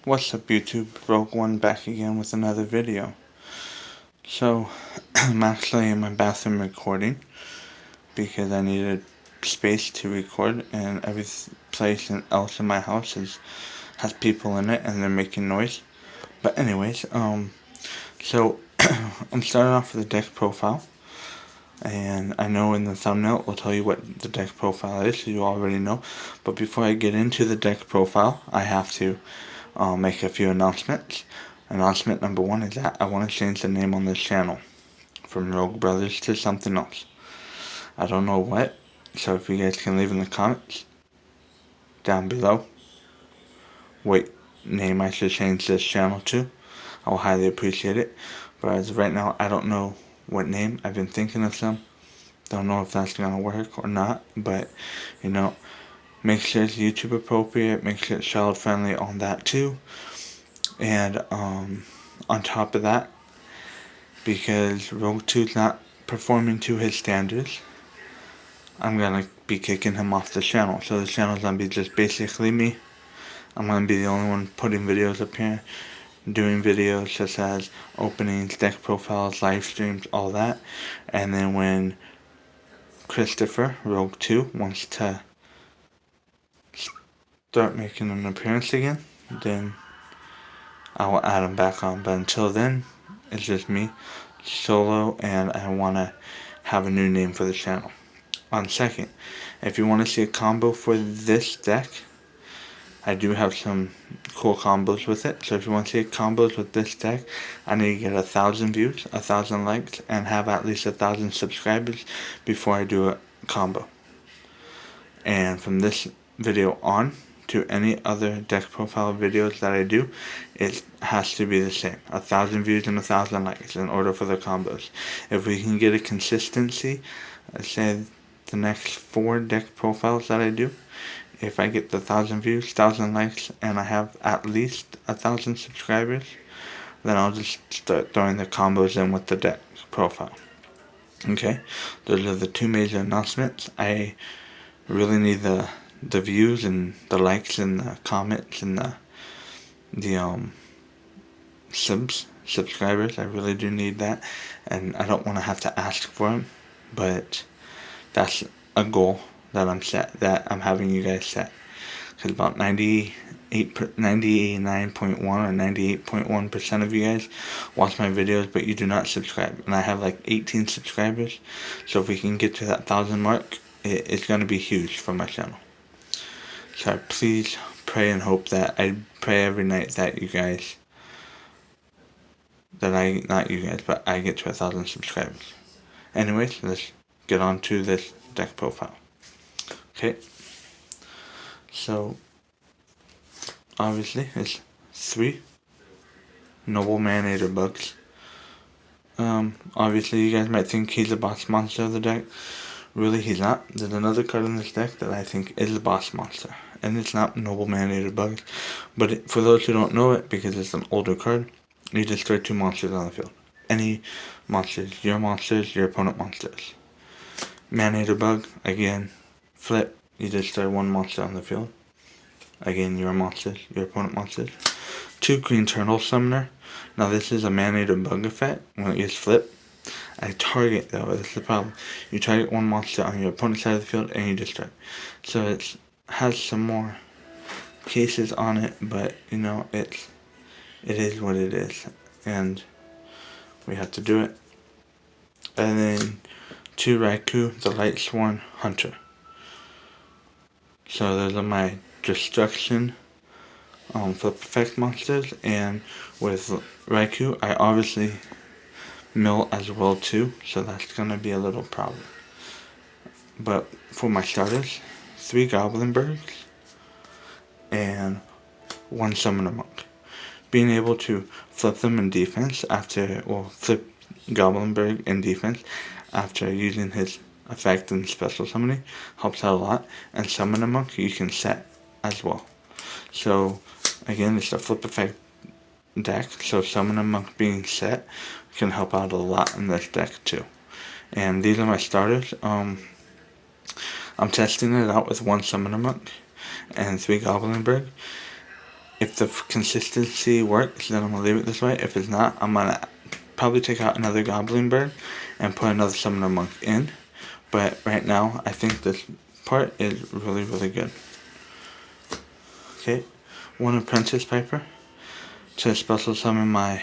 What's up YouTube, Rogue One back again with another video. So, I'm actually in my bathroom recording because I needed space to record, and every place else in my house has people in it and they're making noise. But anyways, so I'm starting off with a deck profile, and I know in the thumbnail it will tell you what the deck profile is, so you already know. But before I get into the deck profile, I have to make a few announcements. Announcement number one is that I want to change the name on this channel from Rogue Brothers to something else. I don't know what, so if you guys can leave in the comments down below what name I should change this channel to, I'll highly appreciate it. But as of right now, I don't know what name. I've been thinking of some. Don't know if that's gonna work or not, but you know, make sure it's YouTube appropriate, make sure it's child friendly on that too. And on top of that, because Rogue 2's not performing to his standards, I'm gonna be kicking him off the channel. So the channel's gonna be just basically me. I'm gonna be the only one putting videos up here, doing videos such as openings, deck profiles, live streams, all that. And then when Christopher, Rogue 2, wants to start making an appearance again, then I will add him back on. But until then, it's just me, solo, and I want to have a new name for the channel. On second, if you want to see a combo for this deck, I do have some cool combos with it. So if you want to see combos with this deck, I need to get 1,000 views, 1,000 likes, and have at least 1,000 subscribers before I do a combo. And from this video on to any other deck profile videos that I do, it has to be the same. 1,000 views and 1,000 likes in order for the combos. If we can get a consistency, say the next 4 deck profiles that I do, if I get the 1,000 views, 1,000 likes, and I have at least 1,000 subscribers, then I'll just start throwing the combos in with the deck profile. Okay, those are the 2 major announcements. I really need the views and the likes and the comments and the subscribers. I really do need that, and I don't want to have to ask for them, but that's a goal that I'm having you guys set. Because about 99.1 or 98.1% of you guys watch my videos, but you do not subscribe, and I have like 18 subscribers. So if we can get to that 1,000 mark, it's going to be huge for my channel. So please pray and hope that I pray every night that I get to 1,000 subscribers. Anyways, let's get on to this deck profile. Okay, so obviously it's 3 Noble Man-Eater bugs. Obviously you guys might think he's the boss monster of the deck. Really, he's not. There's another card in this deck that I think is the boss monster, and it's not Noble Man-Eater bugs. But for those who don't know it, because it's an older card, you destroy 2 monsters on the field. Any monsters, your opponent monsters. Man-Eater bug, again, flip, you destroy 1 monster on the field. Again, your opponent monsters. 2 Green Turtle Summoner. Now this is a Man-Eater bug effect. When it gets flipped, I target, though, that's the problem. You target 1 monster on your opponent's side of the field and you destroy. So it has some more cases on it, but you know, it is what it is, and we have to do it. And then 2 Raikou, the Light Sworn Hunter. So those are my destruction flip effect monsters, and with Raikou I obviously mill as well too, so that's gonna be a little problem. But for my starters, 3 Goblin Birds and 1 Summoner Monk. Being able to flip them in defense flip Goblinberg in defense after using his effect and special summoning helps out a lot. And Summoner Monk you can set as well. So again, it's a flip effect deck, so Summoner Monk being set can help out a lot in this deck too. And these are my starters. I'm testing it out with 1 Summoner Monk and 3 Goblinberg. if the consistency works, then I'm going to leave it this way. If it's not, I'm going to probably take out another Goblin Bird and put another Summoner Monk in. But right now, I think this part is really, really good. Okay, one Apprentice Piper to special summon my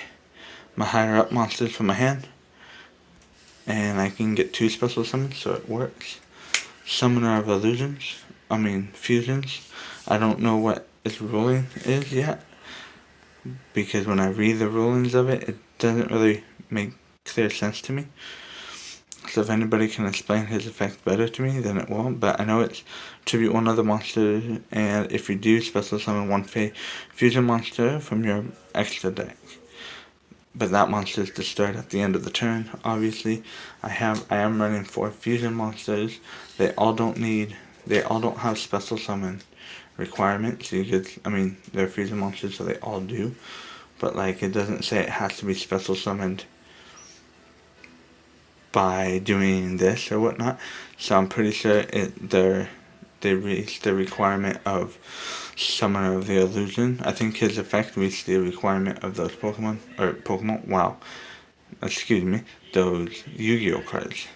higher up monsters from my hand. And I can get 2 special summons, so it works. Summoner of Fusions. I don't know what its ruling is yet, because when I read the rulings of it, it doesn't really make clear sense to me. So if anybody can explain his effect better to me, then it will. But I know it's tribute 1 other monster, and if you do, special summon 1 fusion monster from your extra deck. But that monster is destroyed at the end of the turn. Obviously, I am running 4 fusion monsters. They all don't have special summon requirements. They're fusion monsters, so they all do. But like, it doesn't say it has to be special summoned by doing this or whatnot. So I'm pretty sure they reached the requirement of Summoner of the Illusion. I think his effect reached the requirement of those those Yu-Gi-Oh cards.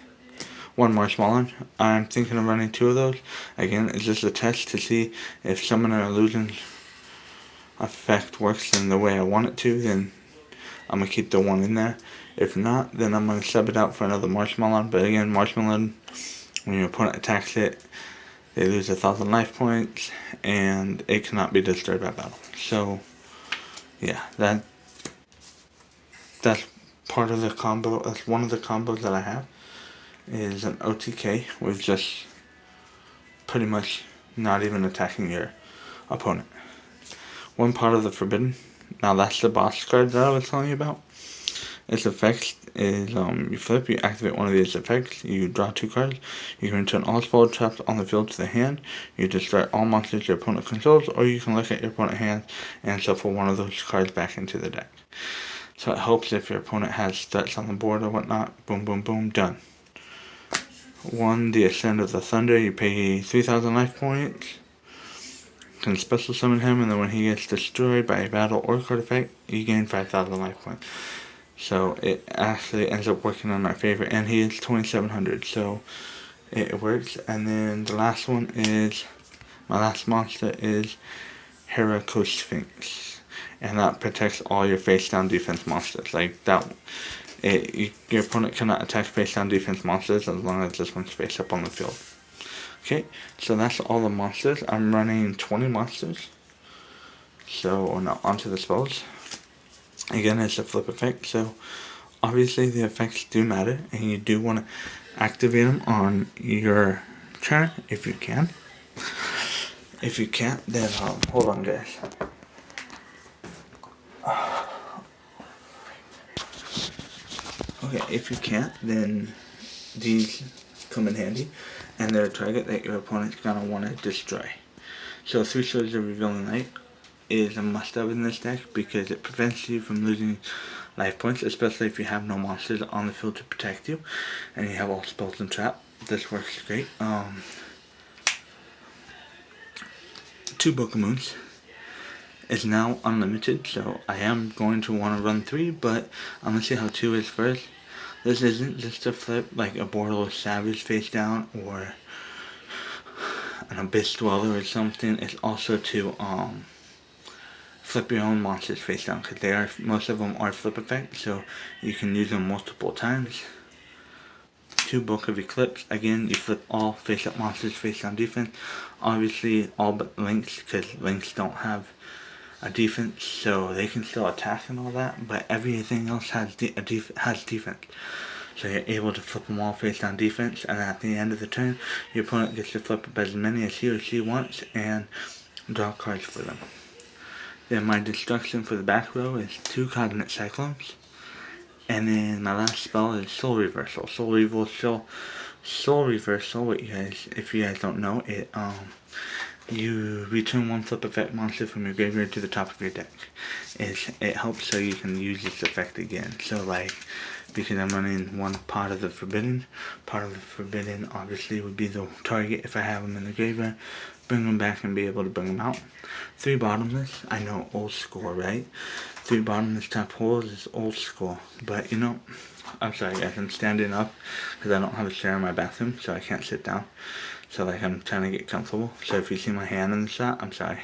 1 Marshmallow. I'm thinking of running 2 of those. Again, it's just a test to see if Summoner Illusion's effect works in the way I want it to, then I'm going to keep the 1 in there. If not, then I'm going to sub it out for another Marshmallow. But again, Marshmallow, when your opponent attacks it, they lose 1,000 life points, and it cannot be destroyed by battle. So, yeah, that's part of the combo. That's one of the combos that I have, is an OTK with just pretty much not even attacking your opponent. 1 part of the Forbidden. Now that's the boss card that I was telling you about. Its effects is, you flip, you activate 1 of these effects, you draw 2 cards, you can return all spell traps on the field to the hand, you destroy all monsters your opponent controls, or you can look at your opponent's hand and shuffle 1 of those cards back into the deck. So it helps if your opponent has threats on the board or whatnot. Boom, boom, boom, done. 1, the Ascent of the Thunder, you pay 3,000 life points, can special summon him, and then when he gets destroyed by a battle or card effect, you gain 5,000 life points. So it actually ends up working on our favor, and he is 2,700, so it works. And then the last one is, my last monster is Heracles Sphinx, and that protects all your face down defense monsters. Like that, your opponent cannot attack face down defense monsters as long as this one's face up on the field. Okay, so that's all the monsters. I'm running 20 monsters. So now onto the spells. Again, it's a flip effect, so obviously the effects do matter, and you do want to activate them on your turn if you can. If you can't, then hold on, guys. Okay, if you can't, then these come in handy, and they're a target that your opponent's gonna want to destroy. So 3 Swords of Revealing Light is a must-have in this deck because it prevents you from losing life points, especially if you have no monsters on the field to protect you and you have all spells and trap. This works great. 2 Book of Moons is now unlimited, so I am going to want to run 3, but I'm going to see how 2 is first. This isn't just to flip like a Borderless Savage face down or an Abyss Dweller or something. It's also to flip your own monsters face down, because most of them are flip effects, so you can use them multiple times. 2 Book of Eclipse, again, you flip all face up monsters face down defense. Obviously all but Lynx, because Lynx don't have a defense, so they can still attack and all that, but everything else has defense. So you're able to flip them all face down defense, and then at the end of the turn, your opponent gets to flip up as many as he or she wants and draw cards for them. Then my destruction for the back row is 2 Cognate Cyclones. And then my last spell is Soul Reversal. Soul Reversal, if you guys don't know, you return 1 flip effect monster from your graveyard to the top of your deck. It helps so you can use this effect again. So like, because I'm running 1 Pot of the Forbidden. Pot of the Forbidden obviously would be the target if I have them in the graveyard. bring them back and be able to bring them out. 3 bottomless, I know, old school, right? 3 bottomless tap holes is old school, but you know, I'm sorry guys, I'm standing up because I don't have a chair in my bathroom, so I can't sit down. So like I'm trying to get comfortable. So if you see my hand in the shot, I'm sorry.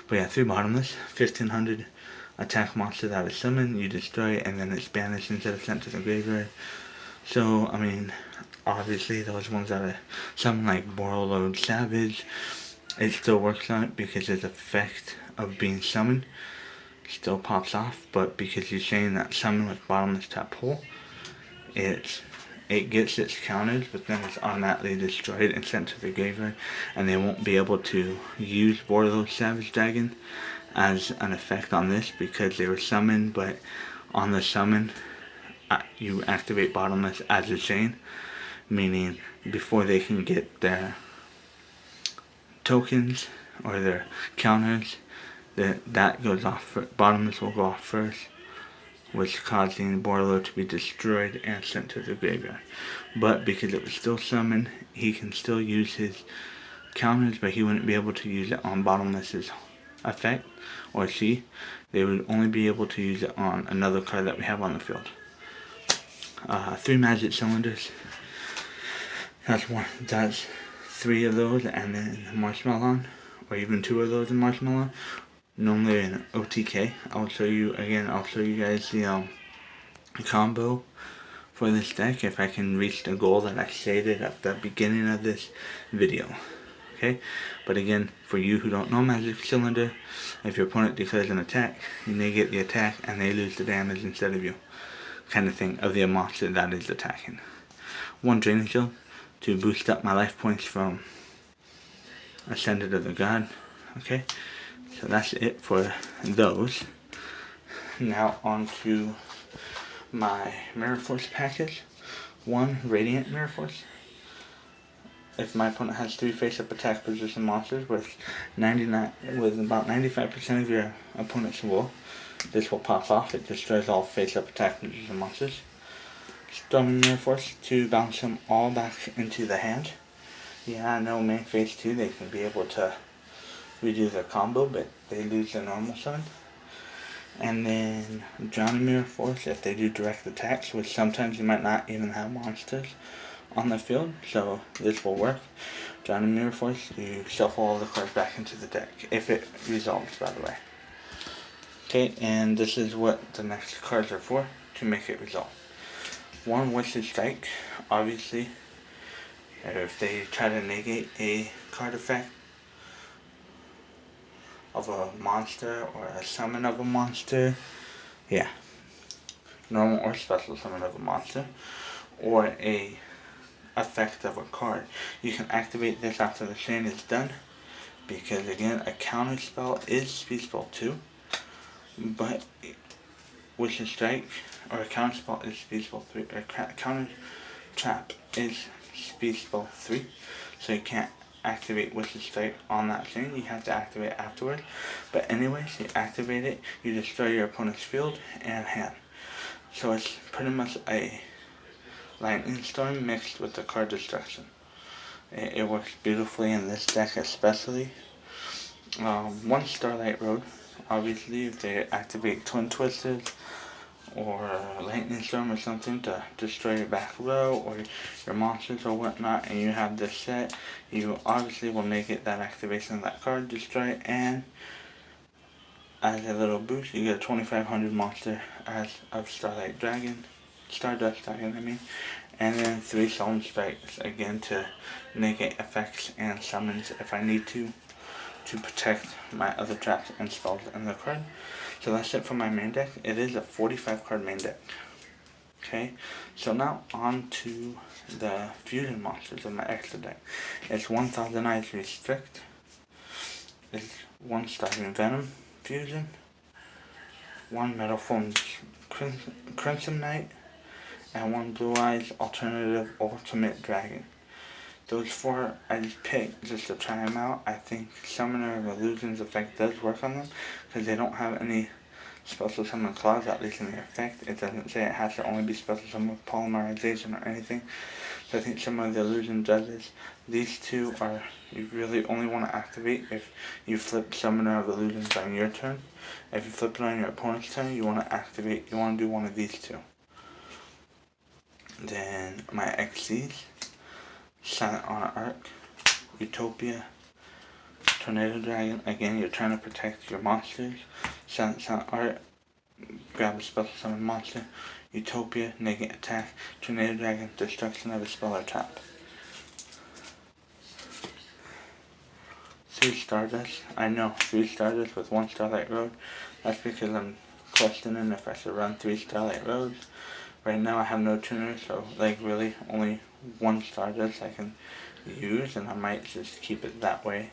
But yeah, 3 bottomless, 1500 attack monster that is summoned, you destroy it, and then it's banished instead of sent to the graveyard. So, I mean, obviously those ones that are something like Borrowload Savage, it still works on it because its effect of being summoned still pops off, but because you're saying that summon with bottomless tap hole, it gets its counters, but then it's automatically destroyed and sent to the graveyard, and they won't be able to use Borrowload Savage Dragon as an effect on this because they were summoned, but on the summon you activate bottomless as a chain, meaning before they can get their tokens or their counters, that goes off. Bottomless will go off first, which causing Borrowload to be destroyed and sent to the graveyard. But because it was still summoned, he can still use his counters, but he wouldn't be able to use it on Bottomless's effect, or she. They would only be able to use it on another card that we have on the field. 3 magic cylinders. That's 3 of those, and then Marshmallow, or even 2 of those in Marshmallow. Normally in OTK, I'll show you guys the combo for this deck if I can reach the goal that I stated at the beginning of this video. Okay, but again, for you who don't know Magic Cylinder, if your opponent declares an attack, you negate the attack and they lose the damage instead of you, kind of thing, of the monster that is attacking. 1 Draining Shield to boost up my life points from Ascended of the God. Okay, so that's it for those. Now on to my Mirror Force package. 1 Radiant Mirror Force. If my opponent has 3 face-up attack position monsters with about 95% of your opponent's will, this will pop off. It destroys all face-up attack position monsters. Storming Mirror Force to bounce them all back into the hand. Yeah, I know main phase 2 they can be able to redo their combo, but they lose their normal summon. And then Drowning Mirror Force if they do direct attacks, which sometimes you might not even have monsters on the field, so this will work. Drowning Mirror Force, you shuffle all the cards back into the deck, if it resolves, by the way. Okay, and this is what the next cards are for, to make it resolve. 1 Wizard Strike, obviously, if they try to negate a card effect of a monster or a summon of a monster, yeah, normal or special summon of a monster, or a effect of a card, you can activate this after the chain is done, because again, a counter spell is speed spell 2, but Wizard Strike, or a counter spell is speed spell 3, or counter trap is speed spell 3, so you can't activate Wizard Strike on that chain, you have to activate it afterwards. But anyways, you activate it, you destroy your opponent's field and hand. So it's pretty much a Lightning Storm mixed with the card destruction. It works beautifully in this deck especially. 1 Starlight Road, obviously if they activate Twin Twisters or Lightning Storm or something to destroy your back row or your monsters or whatnot, and you have this set, you obviously will negate that activation of that card, destroy it, and as a little boost you get a 2500 monster as of Stardust Dragon, I mean. And then 3 Solemn Strikes, again to negate effects and summons if I need to protect my other traps and spells in the card. So that's it for my main deck. It is a 45 card main deck. Okay, so now on to the fusion monsters of my extra deck. It's 1 Thousand Eyes Restrict. It's 1 Starving Venom fusion. 1 Metal Form Crimson Knight. And 1 Blue Eyes Alternative Ultimate Dragon. Those 4 I just picked just to try them out. I think Summoner of Illusions effect does work on them because they don't have any special summon clause, at least in the effect. It doesn't say it has to only be special summon with polymerization or anything. So I think some of the illusion does is these two are, you really only want to activate if you flip Summoner of Illusions on your turn. If you flip it on your opponent's turn, you want to activate, you want to do one of these two. Then my XCs, Silent on Arc, Utopia, Tornado Dragon. Again, you're trying to protect your monsters. Silent Art, grab a special summon monster. Utopia, negate attack. Tornado Dragon, destruction of a spell or trap. 3 Stardust. I know, 3 Stardust with 1 Starlight Road. That's because I'm questioning if I should run 3 Starlight Roads. Right now I have no tuner, so like really only 1 Stardust I can use, and I might just keep it that way.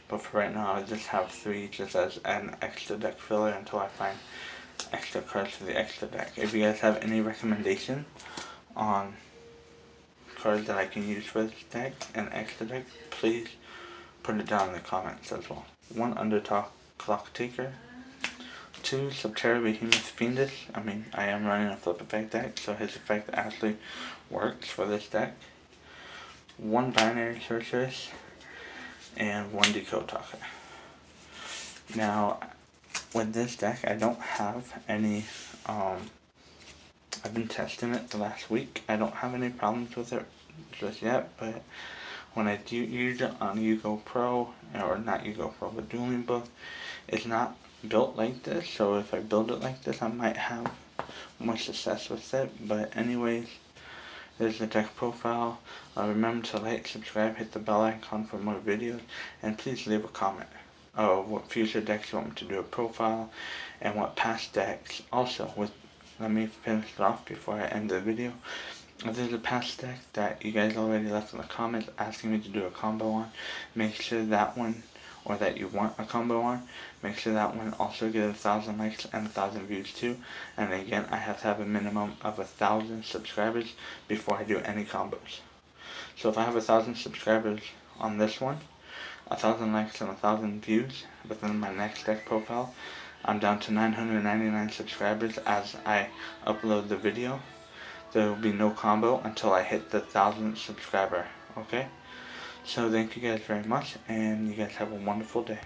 But for right now, I just have 3 just as an extra deck filler until I find extra cards for the extra deck. If you guys have any recommendation on cards that I can use for this deck and extra deck, please put it down in the comments as well. 1 Undertalk Clock Taker. 2 Subterra Behemoth Fiendish. I mean, I am running a flip effect deck, so his effect actually works for this deck. 1 Binary Sorceress. And 1 Decode Talker. Now, with this deck, I don't have any, I've been testing it the last week. I don't have any problems with it just yet, but when I do use it on Yugo Pro, or not Yugo Pro, but Dueling Book, it's not built like this, so if I build it like this, I might have more success with it. But anyways, there's the deck profile. Remember to like, subscribe, hit the bell icon for more videos, and please leave a comment of what future decks you want me to do a profile, and what past decks. Also, let me finish it off before I end the video. If there's a past deck that you guys already left in the comments asking me to do a combo on, make sure that one, or that you want a combo on, make sure that one also gets 1,000 likes and 1,000 views too. And again, I have to have a minimum of 1,000 subscribers before I do any combos. So if I have 1,000 subscribers on this one, 1,000 likes and 1,000 views within my next deck profile, I'm down to 999 subscribers as I upload the video. There will be no combo until I hit the 1,000th subscriber, okay? So thank you guys very much, and you guys have a wonderful day.